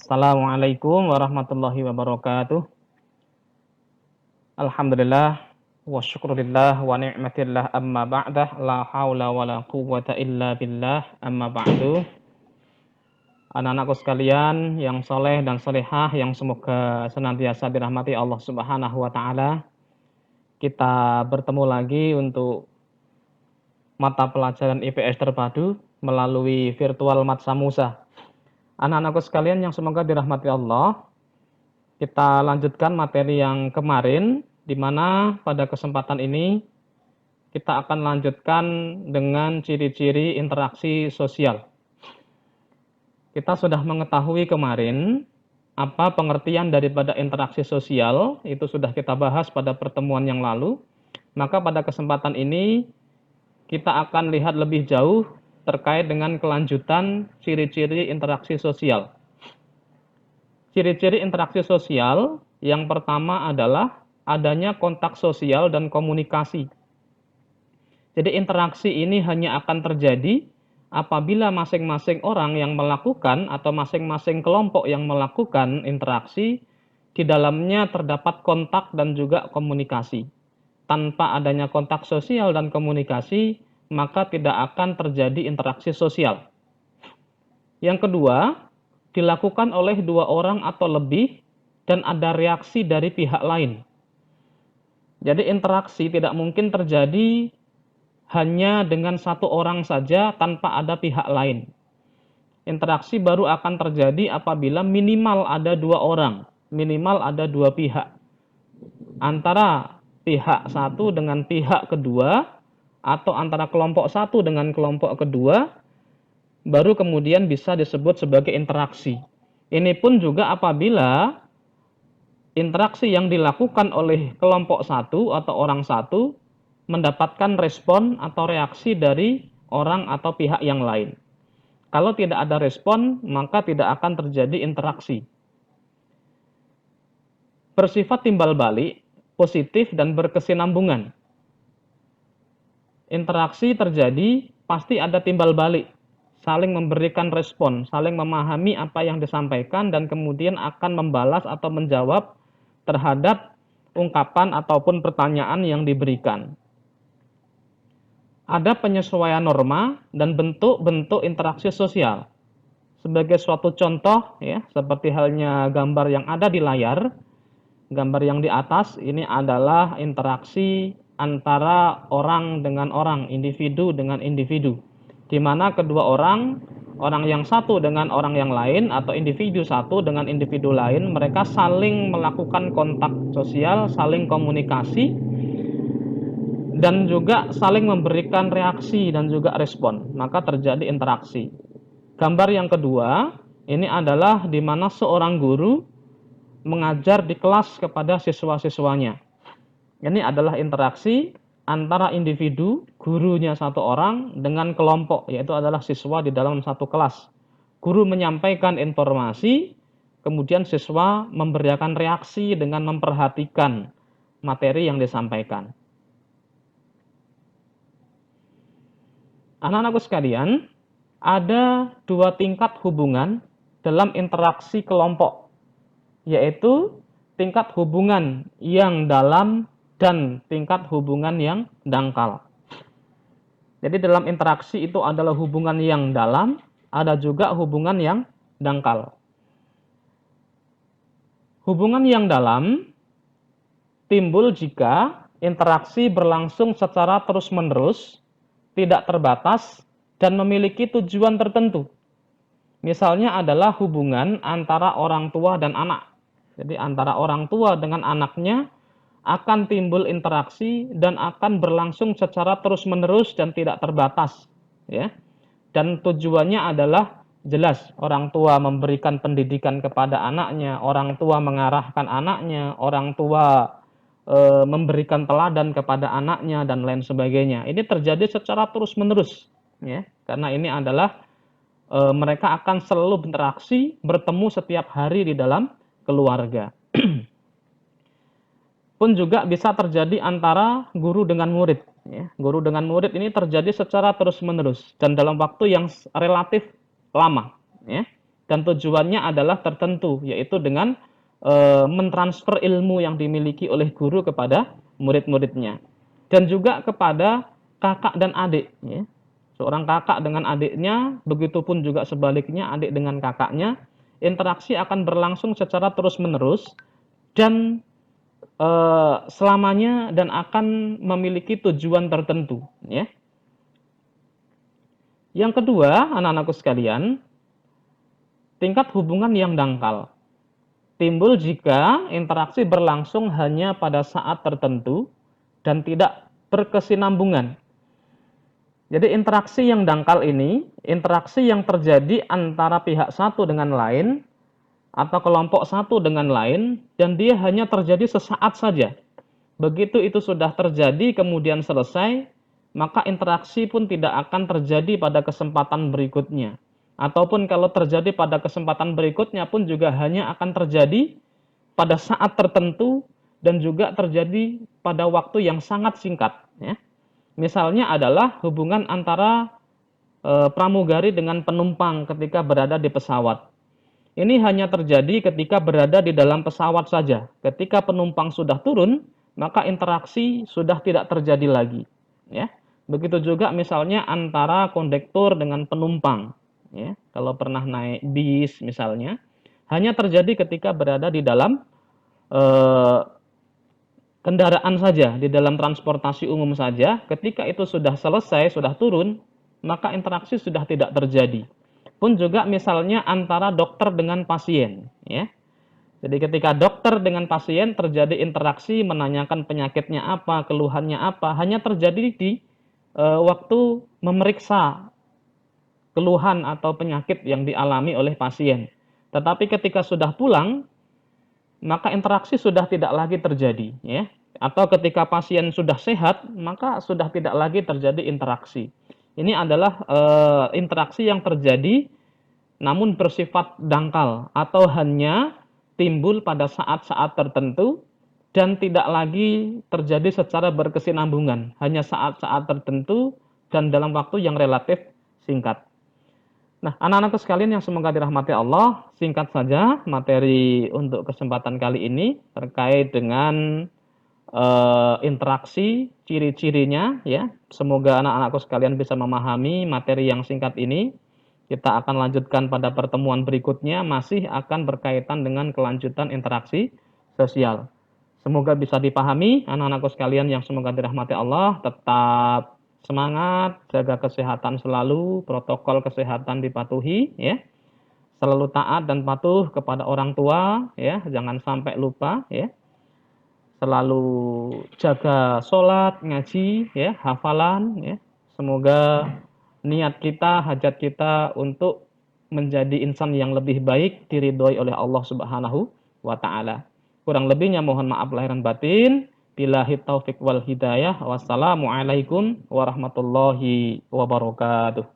Assalamualaikum warahmatullahi wabarakatuh. Alhamdulillah wa syukurillah wa ni'matillah amma ba'dah la haula wa la quwwata illa billah amma ba'du. Anak-anakku sekalian yang soleh dan solehah yang semoga senantiasa dirahmati Allah Subhanahu wa taala. Kita bertemu lagi untuk mata pelajaran IPS terpadu melalui virtual Matsa Musa. Anak-anakku sekalian yang semoga dirahmati Allah, kita lanjutkan materi yang kemarin, di mana pada kesempatan ini kita akan lanjutkan dengan ciri-ciri interaksi sosial. Kita sudah mengetahui kemarin apa pengertian daripada interaksi sosial, itu sudah kita bahas pada pertemuan yang lalu. Maka pada kesempatan ini kita akan lihat lebih jauh terkait dengan kelanjutan ciri-ciri interaksi sosial. Ciri-ciri interaksi sosial yang pertama adalah adanya kontak sosial dan komunikasi. Jadi interaksi ini hanya akan terjadi apabila masing-masing orang yang melakukan atau masing-masing kelompok yang melakukan interaksi di dalamnya terdapat kontak dan juga komunikasi. Tanpa adanya kontak sosial dan komunikasi, maka tidak akan terjadi interaksi sosial. Yang kedua, dilakukan oleh dua orang atau lebih dan ada reaksi dari pihak lain. Jadi interaksi tidak mungkin terjadi hanya dengan satu orang saja tanpa ada pihak lain. Interaksi baru akan terjadi apabila minimal ada dua orang, minimal ada dua pihak. Antara pihak satu dengan pihak kedua, atau antara kelompok satu dengan kelompok kedua, baru kemudian bisa disebut sebagai interaksi. Ini pun juga apabila interaksi yang dilakukan oleh kelompok satu atau orang satu mendapatkan respon atau reaksi dari orang atau pihak yang lain. Kalau tidak ada respon, maka tidak akan terjadi interaksi. Bersifat timbal balik, positif dan berkesinambungan. Interaksi terjadi, pasti ada timbal balik. Saling memberikan respon, saling memahami apa yang disampaikan dan kemudian akan membalas atau menjawab terhadap ungkapan ataupun pertanyaan yang diberikan. Ada penyesuaian norma dan bentuk-bentuk interaksi sosial. Sebagai suatu contoh, ya, seperti halnya gambar yang ada di layar, gambar yang di atas ini adalah interaksi antara orang dengan orang, individu dengan individu, di mana kedua orang yang satu dengan orang yang lain atau individu satu dengan individu lain, mereka saling melakukan kontak sosial, saling komunikasi, dan juga saling memberikan reaksi dan juga respon, maka terjadi interaksi. Gambar yang kedua, ini adalah di mana seorang guru mengajar di kelas kepada siswa-siswanya. Ini adalah interaksi antara individu, gurunya satu orang, dengan kelompok, yaitu adalah siswa di dalam satu kelas. Guru menyampaikan informasi, kemudian siswa memberikan reaksi dengan memperhatikan materi yang disampaikan. Anak-anakku sekalian, ada dua tingkat hubungan dalam interaksi kelompok, yaitu tingkat hubungan yang dalam dan tingkat hubungan yang dangkal. Jadi dalam interaksi itu adalah hubungan yang dalam, ada juga hubungan yang dangkal. Hubungan yang dalam timbul jika interaksi berlangsung secara terus-menerus, tidak terbatas, dan memiliki tujuan tertentu. Misalnya adalah hubungan antara orang tua dan anak. Jadi antara orang tua dengan anaknya akan timbul interaksi dan akan berlangsung secara terus-menerus dan tidak terbatas, ya. Dan tujuannya adalah jelas, orang tua memberikan pendidikan kepada anaknya, orang tua mengarahkan anaknya, orang tua memberikan teladan kepada anaknya dan lain sebagainya. Ini terjadi secara terus-menerus, ya. Karena ini adalah mereka akan selalu berinteraksi, bertemu setiap hari di dalam keluarga. Pun juga bisa terjadi antara guru dengan murid. Ya. Guru dengan murid ini terjadi secara terus-menerus dan dalam waktu yang relatif lama. Ya. dan tujuannya adalah tertentu, yaitu dengan mentransfer ilmu yang dimiliki oleh guru kepada murid-muridnya, dan juga kepada kakak dan adik, ya. Seorang kakak dengan adiknya, begitupun juga sebaliknya adik dengan kakaknya, interaksi akan berlangsung secara terus-menerus dan selamanya, dan akan memiliki tujuan tertentu, ya. Yang kedua, anak-anakku sekalian, tingkat hubungan yang dangkal timbul jika interaksi berlangsung hanya pada saat tertentu dan tidak berkesinambungan. Jadi interaksi yang dangkal ini, interaksi yang terjadi antara pihak satu dengan lain atau kelompok satu dengan lain, dan dia hanya terjadi sesaat saja. Begitu itu sudah terjadi kemudian selesai, maka interaksi pun tidak akan terjadi pada kesempatan berikutnya. Ataupun kalau terjadi pada kesempatan berikutnya pun juga hanya akan terjadi pada saat tertentu dan juga terjadi pada waktu yang sangat singkat, ya. Misalnya adalah hubungan antara pramugari dengan penumpang ketika berada di pesawat. Ini hanya terjadi ketika berada di dalam pesawat saja. Ketika penumpang sudah turun, maka interaksi sudah tidak terjadi lagi, ya. Begitu juga misalnya antara kondektur dengan penumpang, ya. Kalau pernah naik bis misalnya, hanya terjadi ketika berada di dalam eh, kendaraan saja, di dalam transportasi umum saja. Ketika itu sudah selesai, sudah turun, maka interaksi sudah tidak terjadi. Pun juga misalnya antara dokter dengan pasien, ya. Jadi ketika dokter dengan pasien terjadi interaksi, menanyakan penyakitnya apa, keluhannya apa, hanya terjadi di waktu memeriksa keluhan atau penyakit yang dialami oleh pasien. Tetapi ketika sudah pulang, maka interaksi sudah tidak lagi terjadi, ya. Atau ketika pasien sudah sehat, maka sudah tidak lagi terjadi interaksi. Ini adalah interaksi yang terjadi namun bersifat dangkal atau hanya timbul pada saat-saat tertentu dan tidak lagi terjadi secara berkesinambungan, hanya saat-saat tertentu dan dalam waktu yang relatif singkat. Nah, anak-anakku sekalian yang semoga dirahmati Allah, singkat saja materi untuk kesempatan kali ini terkait dengan interaksi, ciri-cirinya, ya. Semoga anak-anakku sekalian bisa memahami materi yang singkat ini. Kita akan lanjutkan pada pertemuan berikutnya, masih akan berkaitan dengan kelanjutan interaksi sosial. Semoga bisa dipahami anak-anakku sekalian yang semoga dirahmati Allah. Tetap semangat, jaga kesehatan selalu, protokol kesehatan dipatuhi, ya. Selalu taat dan patuh kepada orang tua, ya, jangan sampai lupa, ya. Selalu jaga sholat, ngaji, ya, hafalan, ya. Semoga niat kita, hajat kita untuk menjadi insan yang lebih baik diridhoi oleh Allah Subhanahu wa taala. Kurang lebihnya mohon maaf lahir dan batin. Billahi taufik wal hidayah. Wassalamualaikum warahmatullahi wabarakatuh.